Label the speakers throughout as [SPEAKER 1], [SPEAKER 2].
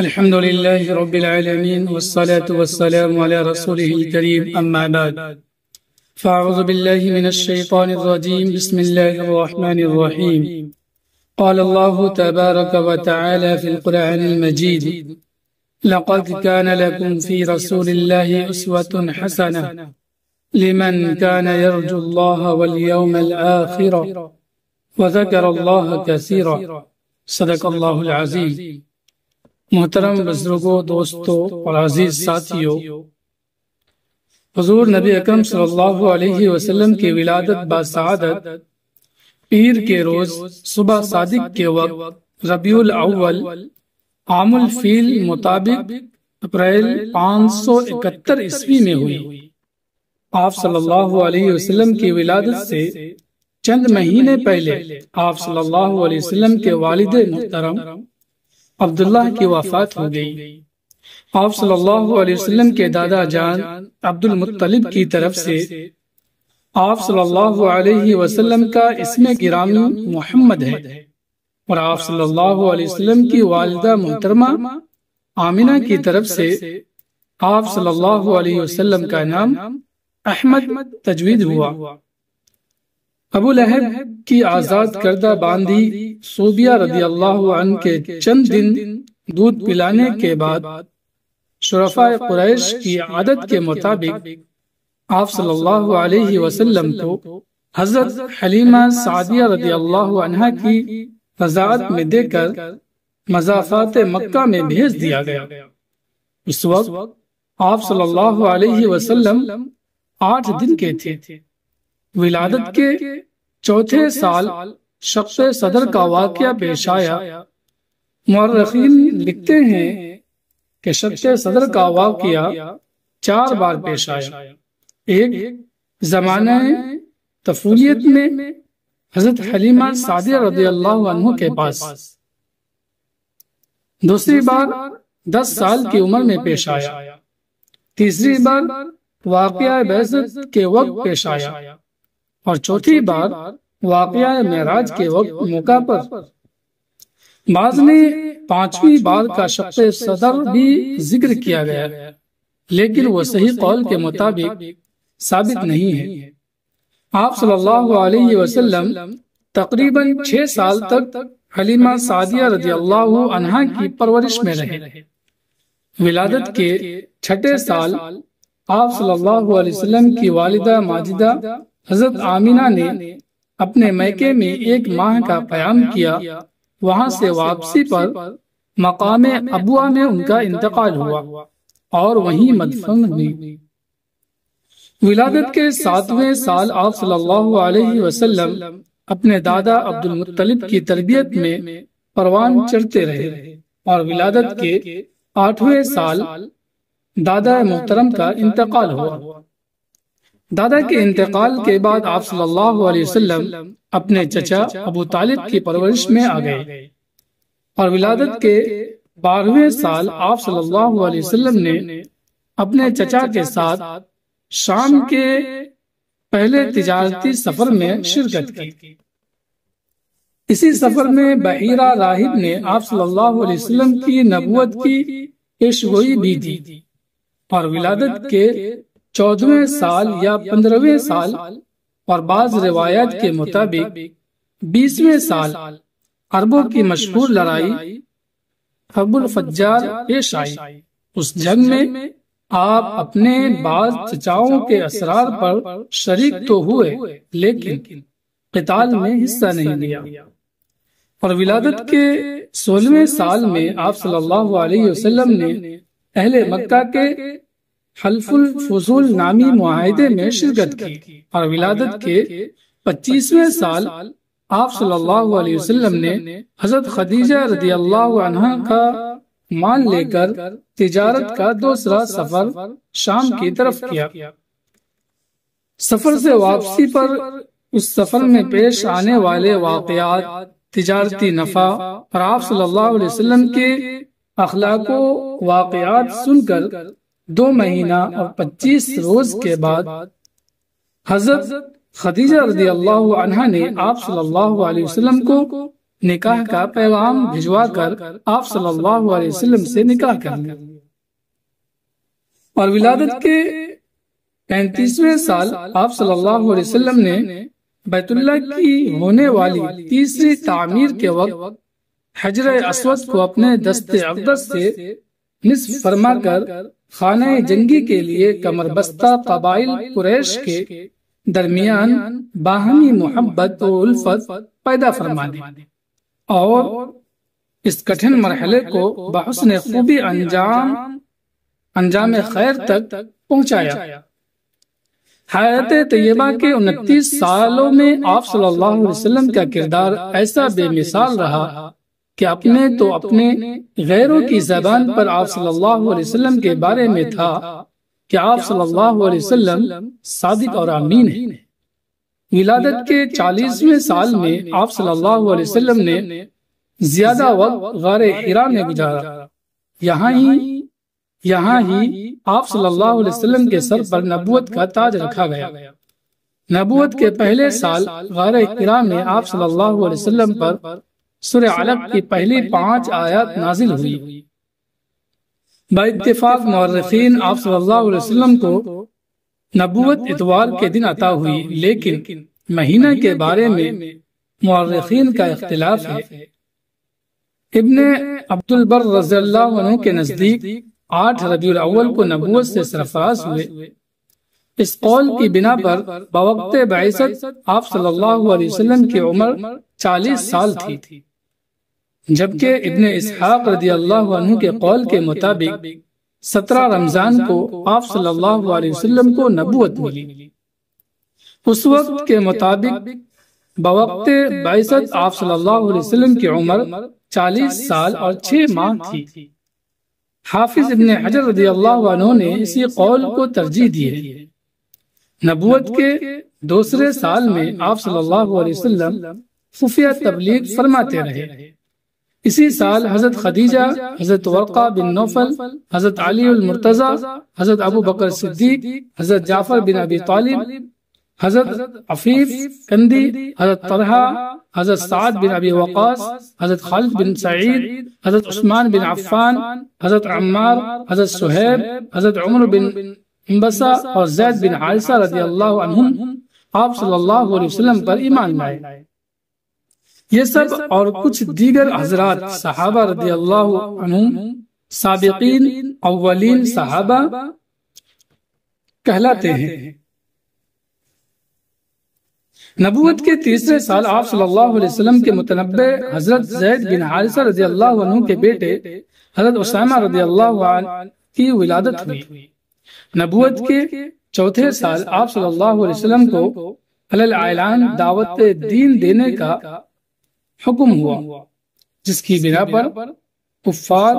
[SPEAKER 1] الحمد لله رب العالمين والصلاة والسلام على رسوله الكريم أما بعد فأعوذ بالله من الشيطان الرجيم بسم الله الرحمن الرحيم قال الله تبارك وتعالى في القرآن المجيد لقد كان لكم في رسول الله أسوة حسنة لمن كان يرجو الله واليوم الآخر وذكر الله كثيرا صدق اللہ العظیم۔ محترم بزرگوں، دوستوں اور عزیز ساتھیوں، حضور نبی اکرم صلی اللہ علیہ وسلم کی ولادت باسعادت پیر کے روز صبح صادق کے وقت ربیع الاول عام الفیل مطابق اپریل 571 عیسوی میں ہوئی۔ آپ صلی اللہ علیہ وسلم کی ولادت سے چند مہینے پہلے آپ صلی اللہ علیہ وسلم کے والد محترم عبداللہ کی وفات ہو گئی۔ آپ صلی اللہ علیہ وسلم کے دادا جان عبد المطلب کی طرف سے آپ صلی اللہ علیہ وسلم کا اسم گرامی محمد ہے، اور آپ صلی اللہ علیہ وسلم کی والدہ محترمہ آمنہ کی طرف سے آپ صلی اللہ علیہ وسلم کا نام احمد تجوید ہوا۔ ابو لہب کی آزاد کردہ باندھی صوبیہ رضی اللہ عنہ کے چند دن دودھ پلانے کے بعد شرفاء قریش کی عادت کے مطابق آپ صلی اللہ علیہ وسلم کو حضرت حلیمہ سعدیہ رضی اللہ عنہ کی رضاعت میں دے کر مضافات مکہ میں بھیج دیا گیا۔ اس وقت آپ صلی اللہ علیہ وسلم 8 دن کے تھے۔ ولادت کے چوتھے سال شق صدر کا واقعہ پیش آیا۔ مورخین لکھتے ہیں کہ شق صدر کا واقعہ 4 بار پیش آیا۔ ایک زمانہ طفولیت میں حضرت حلیمہ سعدیہ رضی اللہ عنہ کے پاس، دوسری بار 10 سال کی عمر میں پیش آیا، تیسری بار واقعہ بعثت کے وقت پیش آیا، اور چوتھی بار واقعہ معراج کے وقت موقع پر۔ بعض نے 5ویں بار کا شق صدر بھی ذکر کیا گیا، لیکن وہ صحیح قول کے مطابق ثابت نہیں ہے۔ آپ صلی اللہ علیہ وسلم تقریباً 6 سال تک حلیمہ سعدیہ رضی اللہ عنہ کی پرورش میں رہے۔ ولادت کے 6 سال آپ صلی اللہ علیہ وسلم کی والدہ ماجدہ حضرت آمینہ نے اپنے میکے میں 1 ماہ کا قیام کیا۔ وہاں سے واپسی پر مقام ابوا میں ان کا انتقال ہوا اور وہیں مدفن ہوئی۔ ولادت کے 7ویں سال آپ صلی اللہ علیہ وسلم اپنے دادا عبد المطلب کی تربیت میں پروان چڑھتے رہے، اور ولادت کے 8ویں سال دادا محترم کا انتقال ہوا۔ دادا کے انتقال کے بعد آپ صلی اللہ علیہ وسلم اپنے چچا ابو طالب کی پرورش میں آ گئے، اور ولادت کے 12ویں سال آپ صلی اللہ علیہ وسلم نے اپنے چچا کے ساتھ شام کے پہلے تجارتی سفر میں شرکت کی۔ اسی سفر میں بحیرہ راہب نے آپ صلی اللہ علیہ وسلم کی نبوت کی پیشگوئی بھی دی، اور ولادت کے 14ویں سال یا 15ویں سال، اور بعض روایات کے مطابق 20ویں سال عربوں کی مشہور لڑائی حرب الفجار پیش آئی۔ اس جنگ میں آپ اپنے بعض چچاؤں کے اسرار پر شریک تو ہوئے، لیکن قتال میں حصہ نہیں لیا۔ اور ولادت کے 16ویں سال میں آپ صلی اللہ علیہ وسلم نے اہل مکہ کے حلف الفضول نامی معاہدے میں شرکت کی، اور ولادت کے 25ویں سال آپ صلی اللہ علیہ وسلم نے حضرت خدیجہ رضی اللہ عنہ کا مال لے کر تجارت کا دوسرا سفر شام کی طرف کیا۔ سفر سے واپسی پر اس سفر میں پیش آنے والے واقعات، تجارتی نفع اور آپ صلی اللہ علیہ وسلم کے اخلاق و واقعات سن کر 2 مہینہ اور 25 روز کے بعد حضرت خدیجہ رضی اللہ عنہا نے آپ صلی اللہ علیہ وسلم کو نکاح کا پیغام بھجوا کر آپ صلی اللہ علیہ وسلم سے نکاح کر لیا، اور ولادت کے 35ویں سال آپ صلی اللہ علیہ وسلم نے بیت اللہ کی ہونے والی تیسری تعمیر کے وقت حجر اسود کو اپنے دست اقدس سے نصف فرما کر خانہ جنگی کے لیے کمر بستہ قبائل قریش کے درمیان باہمی محبت و الفت پیدا فرما دی، اور اس کٹھن مرحلے کو بحسن خوبی انجام خیر تک پہنچایا۔ حیات طیبہ کے 29 سالوں میں آپ صلی اللہ علیہ وسلم کا کردار ایسا بے مثال رہا کہ اپنے تو اپنے غیروں کی زبان پر آپ صلی اللہ علیہ وسلم کے بارے میں تھا کہ آپ صلی اللہ علیہ وسلم صادق اور امین ہیں۔ ولادت کے 40ویں سال میں آپ صلی اللہ علیہ وسلم نے زیادہ وقت غار حرا میں گزارا۔ یہاں ہی آپ صلی اللہ علیہ وسلم کے سر پر نبوت کا تاج رکھا گیا۔ نبوت کے پہلے سال غار حرا میں آپ صلی اللہ علیہ وسلم پر سورہ علق کی پہلی 5 آیات نازل ہوئی۔ با اتفاق مورخین آپ صلی اللہ علیہ وسلم کو نبوت اتوار کے دن عطا ہوئی، لیکن مہینہ کے بارے میں مورخین کا اختلاف ہے۔ ابن عبد البر رضی اللہ عنہ کے نزدیک 8 ربیع الاول کو نبوت سے سرفراز ہوئے۔ اس قول کی بنا پر بوقت بعثت آپ صلی اللہ علیہ وسلم کی عمر 40 سال تھی، جبکہ ابن اسحاق رضی اللہ عنہ کے قول کے مطابق 17 رمضان کو آپ صلی اللہ علیہ وسلم کو نبوت ملی۔ اس وقت کے مطابق بوقت بعثت آپ صلی اللہ علیہ وسلم کی عمر 40 سال اور 6 ماہ تھی۔ حافظ ابن حجر رضی اللہ عنہ نے اسی قول کو ترجیح دی ہے۔ نبوت کے دوسرے سال میں آپ صلی اللہ علیہ وسلم خفیہ تبلیغ فرماتے رہے۔ اسی سال حضرت خدیجہ، حضرت ورقہ بن نوفل، حضرت علی المرتضی، حضرت ابو بکر صدیق، حضرت جعفر بن ابی طالب، حضرت عفیف کندی، حضرت طلحہ، حضرت سعد بن ابی وقاص، حضرت خالد بن سعید، حضرت عثمان بن عفان، حضرت عمار، حضرت سہیب، حضرت عمر بن انبسا اور زید بن حارثہ رضی اللہ عنہم آپ صلی اللہ علیہ وسلم پر ایمان لائے۔ یہ سب اور کچھ دیگر حضرات صحابہ رضی اللہ عنہم سابقین اولین صحابہ کہلاتے ہیں۔ نبوت کے تیسرے سال آپ صلی اللہ علیہ وسلم کے متنبع حضرت زید بن حارثہ رضی اللہ عنہ کے بیٹے حضرت اسامہ رضی اللہ عنہ کی ولادت ہوئی۔ نبوت کے چوتھے سال آپ صلی اللہ علیہ وسلم کو علی الاعلان دعوت دین دینے کا حکم ہوا، جس کی بنا پر کفار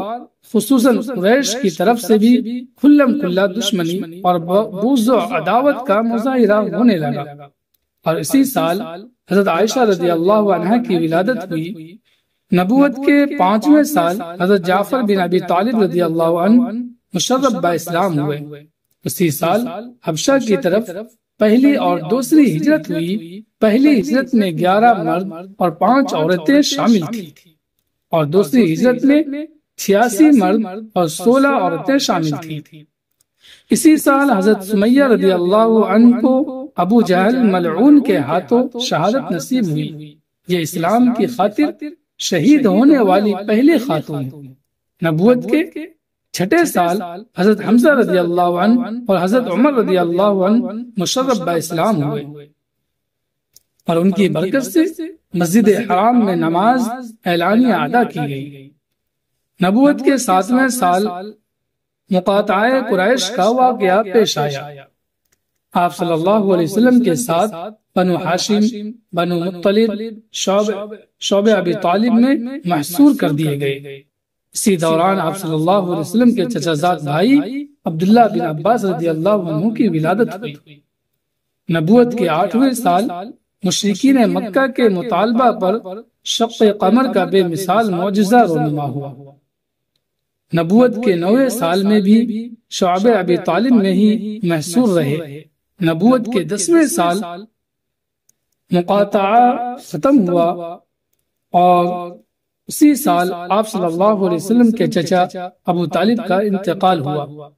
[SPEAKER 1] خصوصاً قریش کی طرف سے بھی کھلم کھلا دشمنی اور بغض و عداوت کا مظاہرہ ہونے لگا، اور اسی سال حضرت عائشہ رضی اللہ عنہا کی ولادت ہوئی۔ نبوت کے 5ویں سال حضرت جعفر بن ابی طالب رضی اللہ عنہ مشرف با اسلام ہوئے۔ اسی سال حبشہ کی طرف پہلی اور دوسری ہجرت ہوئی۔ پہلی ہجرت میں 11 مرد اور 5 عورتیں شامل تھیں، اور دوسری ہجرت میں 86 مرد اور 16 عورتیں شامل تھیں۔ اسی سال حضرت سمیہ رضی اللہ عنہ کو ابو جہل ملعون کے ہاتھوں شہادت نصیب ہوئی۔ یہ اسلام کی خاطر شہید ہونے والی پہلی خاتون ہے۔ نبوت کے 6 سال حضرت حمزہ رضی اللہ عنہ اور حضرت عمر رضی اللہ عنہ مشرف با اسلام ہوئے، اور ان کی برکت سے مسجد حرام میں نماز اعلانیہ ادا کی گئی۔ نبوت کے 7ویں سال مقاطعہ قریش کا واقعہ پیش آیا۔ آپ صلی اللہ علیہ وسلم کے ساتھ بنو ہاشم، بنو مطلب، شعب ابی طالب میں محصور کر دیے گئے۔ اسی دوران آپ صلی اللہ علیہ وسلم کے چچا زاد بھائی عبداللہ بن عباس رضی اللہ عنہ کی ولادت ہوئی۔ نبوت کے 8ویں سال مشرکین مکہ کے مطالبہ پر شق قمر کا بے مثال معجزہ رونما ہوا۔ نبوت کے 9ویں سال میں بھی شعب ابی طالب میں ہی محصور رہے۔ نبوت کے 10ویں سال مقاطعہ ختم ہوا اور اسی سال آپ صلی اللہ علیہ وسلم کے چچا ابو طالب کا انتقال ہوا۔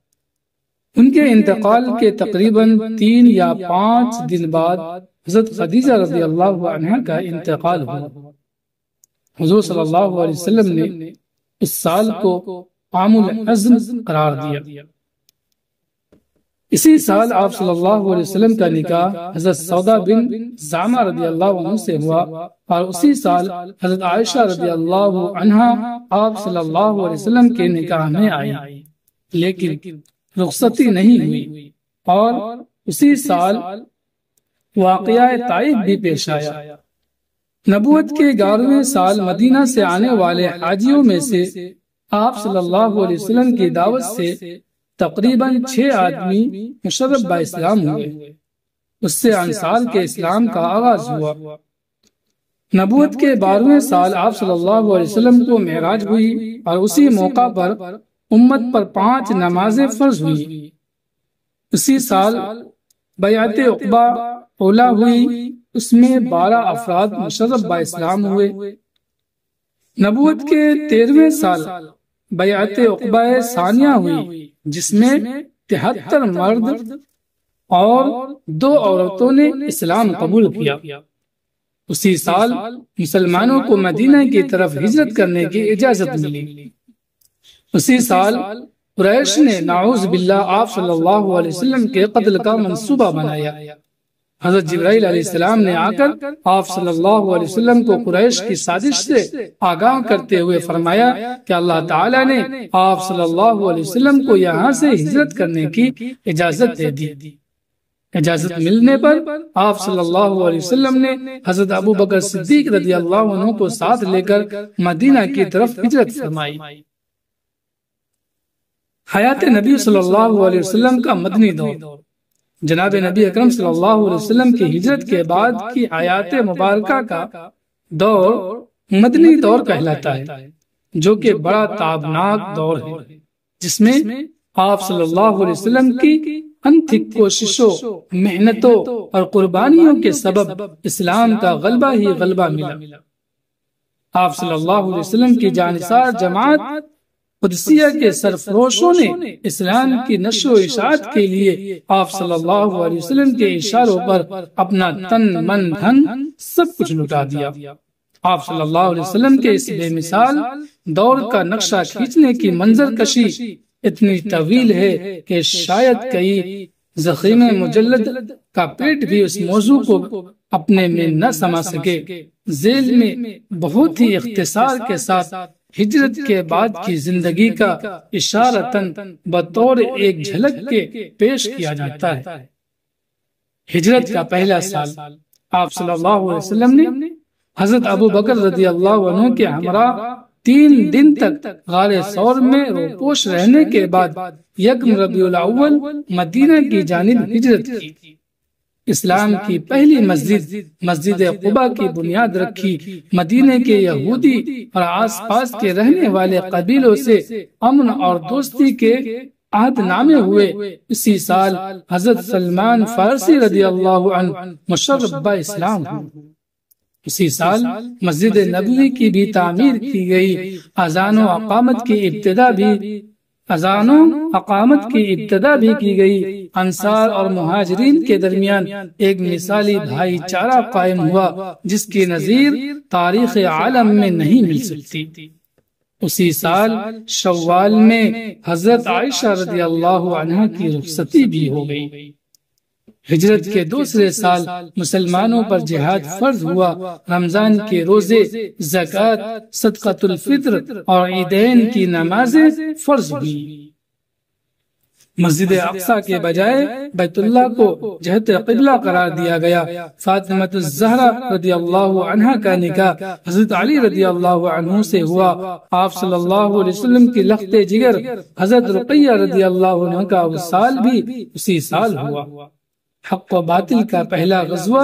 [SPEAKER 1] ان کے انتقال کے تقریباً 3 یا 5 دن بعد حضرت خدیجہ رضی اللہ عنہا کا انتقال ہوا۔ حضور صلی اللہ علیہ وسلم نے اس سال کو عام الحزن قرار دیا۔ اسی سال آپ صلی اللہ علیہ وسلم کا نکاح حضرت سودا بن زامہ رضی اللہ عنہ سے ہوا، اور اسی سال حضرت عائشہ رضی اللہ عنہا آپ صلی اللہ علیہ وسلم کے نکاح میں آئی، لیکن رخصتی نہیں ہوئی، اور اسی سال واقعہ طائف بھی پیش آیا۔ نبوت کے 11ویں سال مدینہ سے آنے والے حاجیوں میں سے آپ صلی اللہ علیہ وسلم کی دعوت سے تقریباً 6 آدمی مشرف با اسلام ہوئے۔ اس سے انصار کے اسلام کا آغاز ہوا۔ نبوت کے 12ویں سال آپ صلی اللہ علیہ وسلم کو معراج ہوئی، اور اسی موقع پر امت پر 5 نمازیں فرض ہوئی۔ اسی سال بیعت عقبہ اولا ہوئی، اس میں 12 افراد مشرف با اسلام ہوئے۔ نبوت کے 13ویں سال بیعت عقبہ ثانیہ ہوئی، جس میں 73 مرد اور 2 عورتوں نے اسلام قبول کیا۔ اسی سال مسلمانوں کو مدینہ کی طرف ہجرت کرنے کی اجازت ملی۔ اسی سال قریش نے نعوذ باللہ آپ صلی اللہ علیہ وسلم کے قتل کا منصوبہ بنایا۔ حضرت جبرائیل علیہ السلام نے آ کر آپ صلی اللہ علیہ وسلم کو قریش کی سازش سے آگاہ کرتے ہوئے فرمایا کہ اللہ تعالیٰ نے آپ صلی اللہ علیہ وسلم کو یہاں سے ہجرت کرنے کی اجازت دے دی۔ اجازت ملنے پر آپ صلی اللہ علیہ وسلم نے حضرت ابو بکر صدیق رضی اللہ عنہ کو ساتھ لے کر مدینہ کی طرف ہجرت فرمائی۔ حیات نبی صلی اللہ علیہ وسلم کا مدنی دور۔ جناب نبی اکرم صلی اللہ علیہ وسلم کی ہجرت کے بعد کی حیات مبارکہ کا دور مدنی دور کہلاتا ہے، جو کہ بڑا تابناک دور ہے، جس میں آپ صلی اللہ علیہ وسلم کی انتھک کوششوں، محنتوں اور قربانیوں کے سبب اسلام کا غلبہ ہی غلبہ ملا۔ آپ صلی اللہ علیہ وسلم کی جانثار جماعت قدسیہ کے سرفروشوں نے اسلام کی نشر و اشاعت کے لیے آپ صلی اللہ علیہ وسلم کے اشاروں پر اپنا تن من دھن سب کچھ لٹا دیا۔ آپ صلی اللہ علیہ وسلم کے اس بے مثال دور کا نقشہ کھینچنے کی منظر کشی اتنی طویل ہے کہ شاید کئی ضخیم مجلد کا پیٹ بھی اس موضوع کو اپنے میں نہ سما سکے۔ ذیل میں بہت ہی اختصار کے ساتھ ہجرت کے بعد کی زندگی کا اشارتاً بطور ایک جھلک کے پیش کیا جاتا ہے۔ ہجرت کا پہلا سال آپ صلی اللہ علیہ وسلم نے حضرت ابو بکر رضی اللہ عنہ کے ہمراہ 3 دن تک غار ثور میں روپوش رہنے کے بعد یکم ربیع الاول مدینہ کی جانب ہجرت کی۔ اسلام کی پہلی مسجد قباء کی بنیاد رکھی، مدینہ کے یہودی اور آس پاس کے رہنے والے قبیلوں سے امن اور دوستی کے عہد نامے ہوئے۔ اسی سال حضرت سلمان فارسی رضی اللہ عنہ مشرف با اسلام ہوئے۔ اسی سال مسجد نبوی کی بھی تعمیر کی گئی۔ اذان و اقامت کی ابتدا بھی کی گئی۔ انصار اور مہاجرین کے درمیان ایک مثالی بھائی چارہ قائم ہوا، جس کی نظیر تاریخ عالم میں نہیں مل سکتی۔ اسی سال شوال میں حضرت عائشہ رضی اللہ عنہا کی رخصتی بھی ہو گئی۔ ہجرت کے دوسرے سال مسلمانوں پر جہاد فرض ہوا۔ رمضان کے روزے، زکوٰۃ، صدقۃ الفطر اور عیدین کی نمازیں فرض ہوئی۔ مسجد اقصی کے بجائے بیت اللہ کو جہت قبلہ قرار دیا گیا۔ فاطمہ الزہرا رضی اللہ عنہا کا نکاح حضرت علی رضی اللہ عنہ سے ہوا۔ آپ صلی اللہ علیہ وسلم کی لخت جگر حضرت رقیہ رضی اللہ عنہ کا وصال بھی اسی سال ہوا۔ حق و باطل کا پہلا غزوہ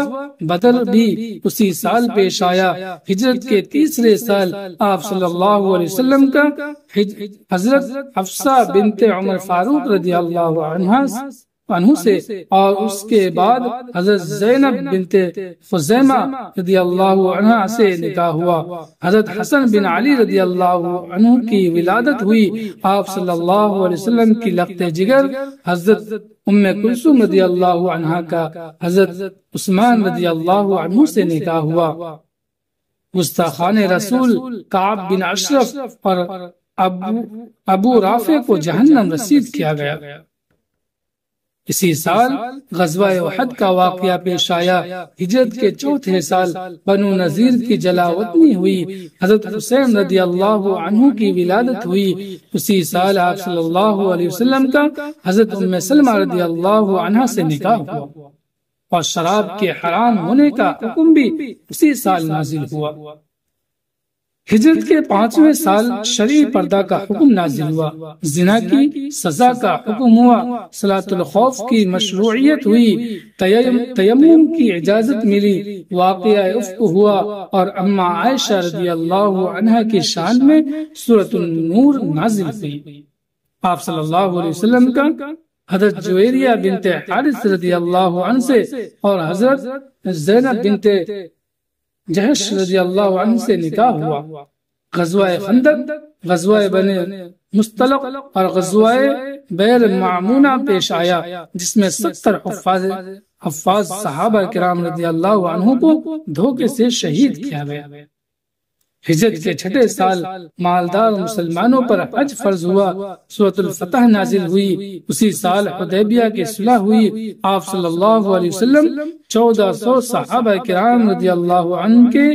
[SPEAKER 1] بدر بھی اسی سال پیش آیا۔ ہجرت کے تیسرے سال آپ صلی اللہ علیہ وسلم کا حضرت حفصہ بنت عمر فاروق رضی اللہ عنہ عنہ سے، اور اس کے بعد حضرت زینب بنت خزیمہ رضی اللہ عنہ سے نکاح ہوا۔ حضرت حسن بن علی رضی اللہ عنہ کی ولادت ہوئی۔ آپ صلی اللہ علیہ وسلم کی لخت جگر حضرت ام کلثوم رضی اللہ عنہ کا حضرت عثمان رضی اللہ عنہ سے نکاح ہوا۔ گستاخان رسول کعب بن اشرف اور ابو رافع کو جہنم رسید کیا گیا۔ اسی سال غزوہ احد کا واقعہ پیش آیا۔ ہجرت کے چوتھے سال بنو نذیر کی جلاوطنی ہوئی۔ حضرت حسین رضی اللہ عنہ کی ولادت ہوئی۔ اسی سال آپ صلی اللہ علیہ وسلم کا حضرت ام سلمہ رضی اللہ عنہ سے نکاح ہوا، اور شراب کے حرام ہونے کا حکم بھی اسی سال نازل ہوا۔ ہجرت کے 5ویں سال شرعی پردہ کا حکم نازل ہوا۔ زنا کی سزا کا حکم ہوا۔ صلاۃ الخوف کی مشروعیت ہوئی۔ تیمم کی اجازت ملی۔ واقعہ افک ہوا، اور اما عائشہ رضی اللہ عنہ کی شان میں سورۃ النور نازل ہوئی۔ آپ صلی اللہ علیہ وسلم کا حضرت جویریہ بنت حارث رضی اللہ عنہ سے اور حضرت زینب بنت جہش رضی اللہ عنہ سے نکاح ہوا۔ غزوہ خندق، غزوہ بنی مستلق اور غزوہ بئر معمونہ پیش آیا، جس میں 70 حفاظ صحابہ کرام رضی اللہ عنہ کو دھوکے سے شہید کیا گیا۔ ہجرت کے 6 سال مالدار مسلمانوں پر حج فرض ہوا۔ سورۃ الفتح نازل ہوئی۔ اسی سال حدیبیہ کی صلح ہوئی۔ آپ صلی اللہ علیہ وسلم 1400 صحابہ کرام رضی اللہ عنہ کے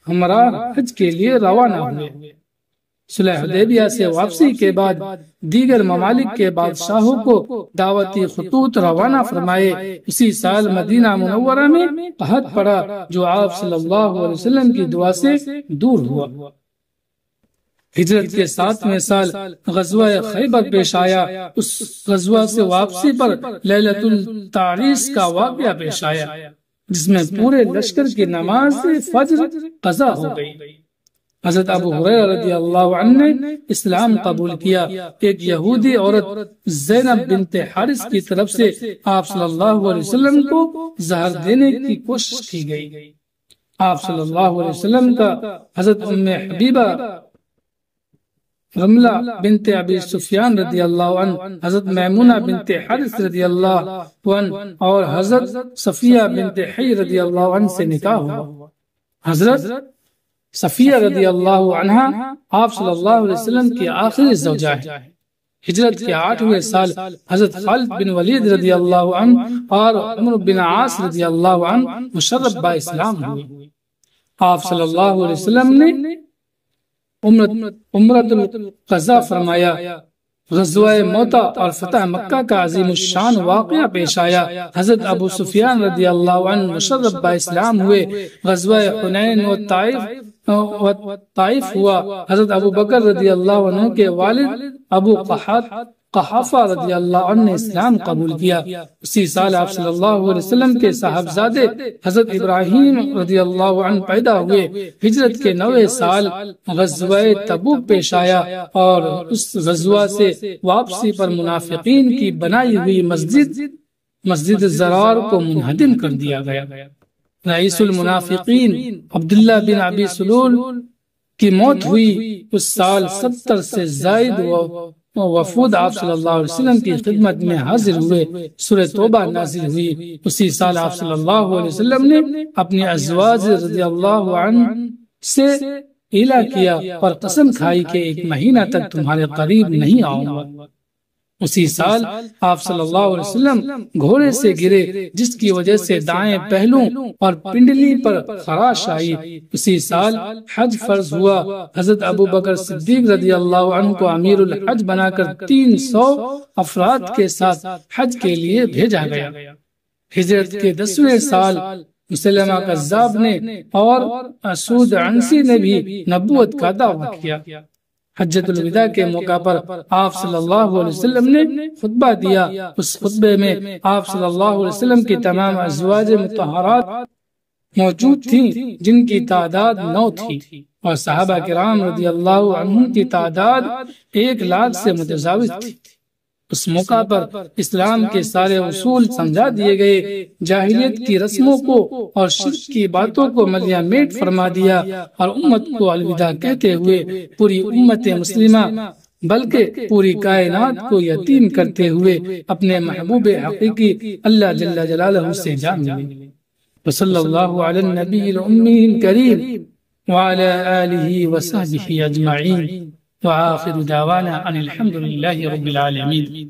[SPEAKER 1] ہمراہ حج کے لیے روانہ ہوئے۔ صلح حدیبیہ سے واپسی کے بعد دیگر ممالک کے بادشاہوں کو دعوتی خطوط روانہ فرمائے۔ اسی سال مدینہ منورہ میں قحط پڑا، جو آپ صلی اللہ علیہ وسلم کی دعا سے دور ہوا۔ ہجرت کے 7ویں سال غزوہ خیبر پیش آیا۔ اس غزوہ سے واپسی پر لیلۃ التعریس کا واقعہ پیش آیا، جس میں پورے لشکر کی نماز فجر قضا ہو گئی۔ حضرت ابو ہریرہ رضی اللہ عنہ نے اسلام قبول کیا۔ ایک یہودی عورت زینب بنت حارث کی طرف سے آپ صلی اللہ علیہ وسلم کو زہر دینے کی کوشش کی گئی۔ آپ صلی اللہ علیہ وسلم کا حضرت ام حبیبہ رملہ بنت ابی سفیان رضی اللہ عنہ، حضرت میمونہ بنت حارث رضی اللہ عنہ اور حضرت صفیہ بنت حی رضی اللہ عنہ سے نکاح ہوا۔ حضرت صفیہ رضی اللہ عنہ آپ صلی اللہ علیہ وسلم کی آخری زوجہ ہے۔ ہجرت کے 8ویں سال حضرت خالد بن ولید رضی اللہ عنہ اور عمرو بن عاص رضی اللہ عنہ مشرف با اسلام ہوئے۔ آپ صلی اللہ علیہ وسلم نے عمرۃ القضاء فرمایا۔ غزوہ موطا اور فتح مکہ کا عظیم الشان واقعہ پیش آیا۔ حضرت ابو سفیان رضی اللہ عنہ مشرف با اسلام ہوئے۔ غزوہ حنین و طائف ہوا۔ حضرت ابو بکر رضی اللہ عنہ کے والد ابو قحافہ رضی اللہ عنہ نے اسلام قبول کیا۔ اسی سال آپ صلی اللہ علیہ وسلم کے صاحبزادے حضرت ابراہیم رضی اللہ عنہ پیدا ہوئے۔ ہجرت کے 9ویں سال غزوہ تبوک پیش آیا، اور اس غزوہ سے واپسی پر منافقین کی بنائی ہوئی مسجد زرار کو منہدم کر دیا گیا۔ رئیس المنافقین عبداللہ بن ابی سلول کی موت ہوئی۔ اس سال 70 سے زائد وفود آپ صلی اللہ علیہ وسلم کی خدمت میں حاضر ہوئے۔ سورہ توبہ نازل ہوئی۔ اسی سال آپ صلی اللہ علیہ وسلم نے اپنی ازواج رضی اللہ عنہ سے اعلیٰ کیا اور قسم کھائی کہ 1 مہینہ تک تمہارے قریب نہیں آؤں گا۔ اسی سال آپ صلی اللہ علیہ وسلم گھوڑے سے گرے، جس کی وجہ سے دائیں پہلو اور پنڈلی پر خراش آئی۔ اسی سال حج فرض ہوا۔ حضرت ابو بکر صدیق رضی اللہ عنہ کو امیر الحج بنا کر 300 افراد کے ساتھ حج کے لیے بھیجا گیا۔ ہجرت کے 10ویں سال مسلمہ کذاب نے اور اسود عنسی نے بھی نبوت کا دعویٰ کیا۔ حجۃ الوداع کے موقع پر آپ صلی اللہ علیہ وسلم نے خطبہ دیا۔ اس خطبے میں آپ صلی اللہ علیہ وسلم کی تمام ازواج مطہرات موجود تھیں، جن کی تعداد 9 تھی، اور صحابہ کرام رضی اللہ عنہ کی تعداد 1 لاکھ سے متجاوز تھی۔ اس موقع پر اسلام کے سارے اصول سمجھا دیے گئے، جاہلیت کی رسموں کو اور شرک کی باتوں کو ملیہ میٹ فرما دیا، اور امت کو الوداع کہتے ہوئے پوری امت مسلمہ بلکہ پوری کائنات کو یتیم کرتے ہوئے اپنے محبوب حقیقی اللہ جل جلالہ سے جا ملے۔ وصلی اللہ علی النبی الأمی الکریم وعلی آلہ وصحبہ اجمعین، وآخر دعوانا ان الحمد للہ رب العالمین۔